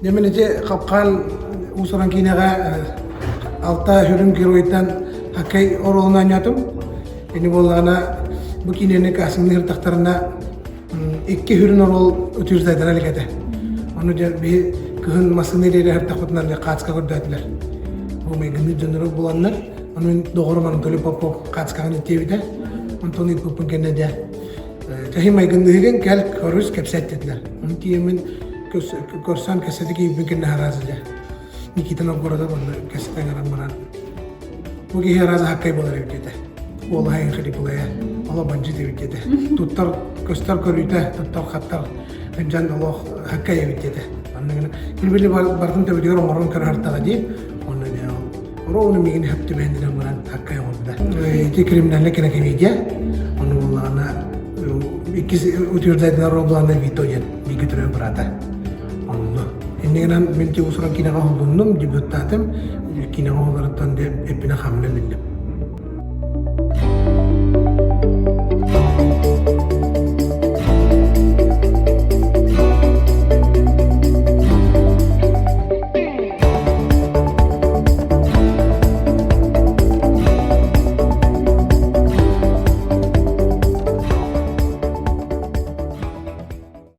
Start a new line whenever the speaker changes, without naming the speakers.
Demenece kapkal usuran kinaga alta hürüm kiroitan hakkay oroluna anyatum. Ini bolana bu kinene kasınır taktarına iki hürün orol ötürzaydan alikete. Onu bir kıhın masıneri her takutlar ve kaçka gördüler. Bu meygınlı canları bulanlar. Onun doğru manın tölü popo kaçkanın tevide. Onun it popun kendine. Tahi meygınlı higen kel koruz kepset dediler. Onun kiyemin korsan kesedi ki mümkün harazıca. Nikita Novgorod'a bunu kesetten garan maran. Bu ki harazı hakkay bolar evdede. Ola hayın khadi bulaya. Allah bancı devdede. Tuttar göster körüyte, tuttar kattar. Encan Allah hakkay evdede. Anlayın. Kilbili bartın tabi diyor marun kar harta diye. Onu diyor. Onu migin hepti beğendine maran hakkay oldu. İki kriminallik kena kemiyece. Onu bullağına ikisi utuyordaydın arablarına vitoyen. Bir götürüyor burada. Allah. Ini kan minci usuran kinaga hulunum jibut tatem kinaga hularan tande epina hamle minnem.